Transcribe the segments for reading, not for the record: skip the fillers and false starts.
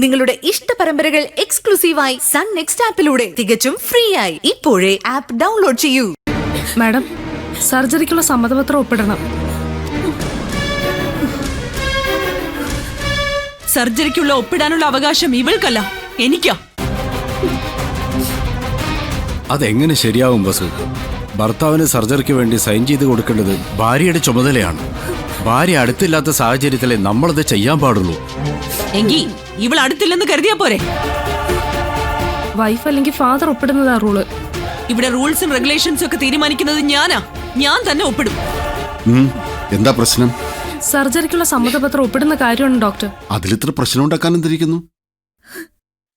നിങ്ങളുടെ ഇഷ്ട പരമ്പരകൾ എക്സ്ക്ലൂസീവായി സൺ നെക്സ്റ്റ് ആപ്പിലൂടെ തികച്ചും ഫ്രീ ആയി ഇപ്പോഴേ ആപ്പ് ഡൗൺലോഡ് ചെയ്യൂ. മാഡം, സർജറിക്കുള്ള സമ്മതപത്രം ഒപ്പിടണം. സർജറിക്കുള്ള ഒപ്പിടാനുള്ള അവകാശം ഇവൾക്കല്ല, എനിക്കാ. അതെങ്ങനെ ശരിയാവും ബസ്? ഭർത്താവിന് സർജറിക്ക് വേണ്ടി സൈൻ ചെയ്ത് കൊടുക്കേണ്ടത് ഭാര്യയുടെ ചുമതലയാണ്. ഭാര്യ അടുത്തില്ലാത്ത സാഹചര്യത്തിലെ നമ്മളത് ചെയ്യാൻ പാടുള്ളൂ. എങ്കിൽ ഇവൾ അടുത്തില്ലെന്ന് കരുതിയാ പോരെ? വൈഫ് അല്ലെങ്കിൽ ഫാദർ ഒപ്പിടുന്നതാ റൂള്. ഇവിടെ റൂൾസും റെഗുലേഷൻസും ഒക്കെ തീരുമാനിക്കുന്നത് ഞാനാ. ഞാൻ തന്നെ ഒപ്പിടും. എന്താ പ്രശ്നം? സർജറിക്കുള്ള സമ്മതപത്രം ഒപ്പിടുന്ന കാര്യമാണ് ഡോക്ടർ. അതിലിത്ര പ്രശ്നം ഉണ്ടാക്കാൻ എന്തിരിക്കുന്നു?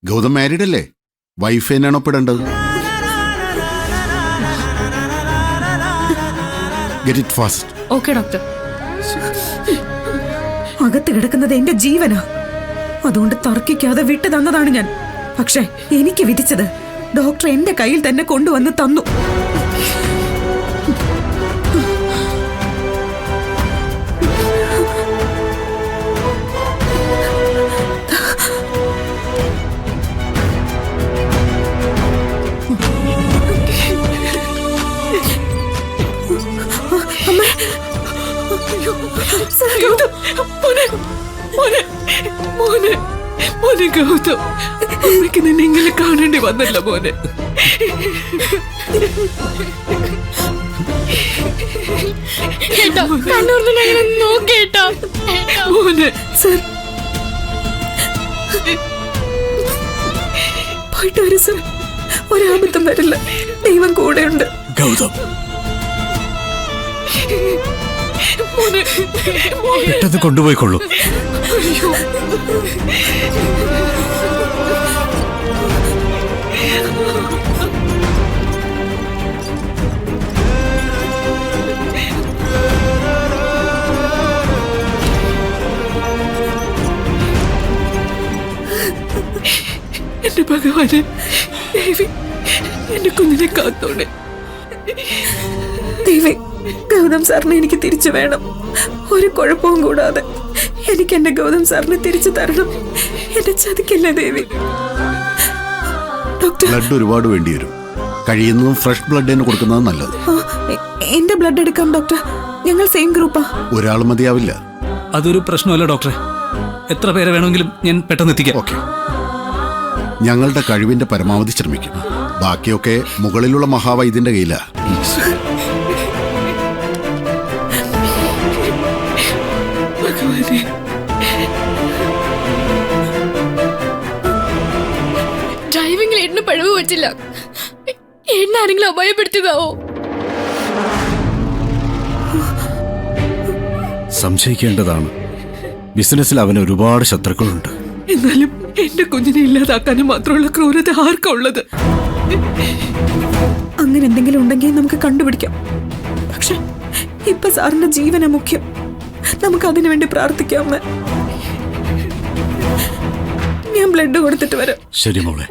ഗൗതം മാരീഡ് അല്ലേ? വൈഫ് തന്നെയാണ് ഒപ്പിടേണ്ടത്. Get it fast. Okay doctor. അകത്ത് കിടക്കുന്നത് എന്റെ ജീവനാ. അതുകൊണ്ട് തർക്കിക്കാതെ വിട്ടു തന്നതാണ് ഞാൻ. പക്ഷേ എനിക്ക് വിധിച്ചത് ഡോക്ടർ എന്റെ കയ്യിൽ തന്നെ കൊണ്ടുവന്ന് തന്നു. ഗൗതം, അമ്മയ്ക്ക് നിന്നെ ഇങ്ങനെ കാണേണ്ടി വന്നല്ല മോനെ. മോനെ സർ, പോയിട്ട് വരും സർ. ഒരാപത്തും വരില്ല, ദൈവം കൂടെയുണ്ട്. ഗൗതം, പെട്ടെന്ന് കൊണ്ടുപോയിക്കൊള്ളൂ. എന്റെ ഭഗവാനെ, ദേവി എന്റെ കുഞ്ഞിനെ കാത്തോടെ. ദേവി, ഗൗതം സാറിനെ എനിക്ക് തിരിച്ചു വേണം. ഒരു കുഴപ്പവും കൂടാതെ എനിക്ക് എന്റെ ഗൗതം സാറിനെ തിരിച്ചു തരണം. എന്നെ ചതിക്കില്ല ദേവി. ഡോക്ടർ, ബ്ലഡ് ഒരുപാട് വേണ്ടി വരും. കഴിയുന്നതും ഫ്രഷ് ബ്ലഡ് തന്നെ കൊടുക്കുന്നത് നല്ലത്. എന്റെ ബ്ലഡ് എടുക്കാം ഡോക്ടർ. ഞങ്ങൾ സെയിം ഗ്രൂപ്പാ. ഒരാൾ മതിയാവില്ല. അതൊരു പ്രശ്നമല്ല ഡോക്ടറെ. എത്ര പേരെ വേണമെങ്കിലും ഞാൻ പെട്ടെന്ന് എത്തിക്കാം. ഓക്കെ, ഞങ്ങളുടെ കഴിവിന്റെ പരമാവധി ശ്രമിക്കും. ബാക്കിയൊക്കെ മുകളിലുള്ള മഹാവൈദ്യന്റെ കയ്യിലാ. ഡ്രൈവിംഗിൽ എണ്ണ പഴവ് പറ്റില്ല. എണ്ണാരെങ്കിലും അപായപ്പെടുത്തിയതാവോ? സംശയിക്കേണ്ടതാണ്. ബിസിനസ്സിൽ അവന് ഒരുപാട് ശത്രുക്കളുണ്ട്. എന്നാലും എന്റെ കുഞ്ഞിനെ ഇല്ലാതാക്കാനും മാത്രമുള്ള ക്രൂരത ആർക്കാ ഉള്ളത്? അങ്ങനെ എന്തെങ്കിലും ഉണ്ടെങ്കിൽ നമുക്ക് കണ്ടുപിടിക്കാം. പക്ഷെ ഇപ്പൊ സാറിന്റെ ജീവന മുഖ്യം. നമുക്ക് അതിനു വേണ്ടി പ്രാർത്ഥിക്കാം. ഞാൻ ബ്ലഡ് കൊടുത്തിട്ട് വരാം. ശരി മോളെ.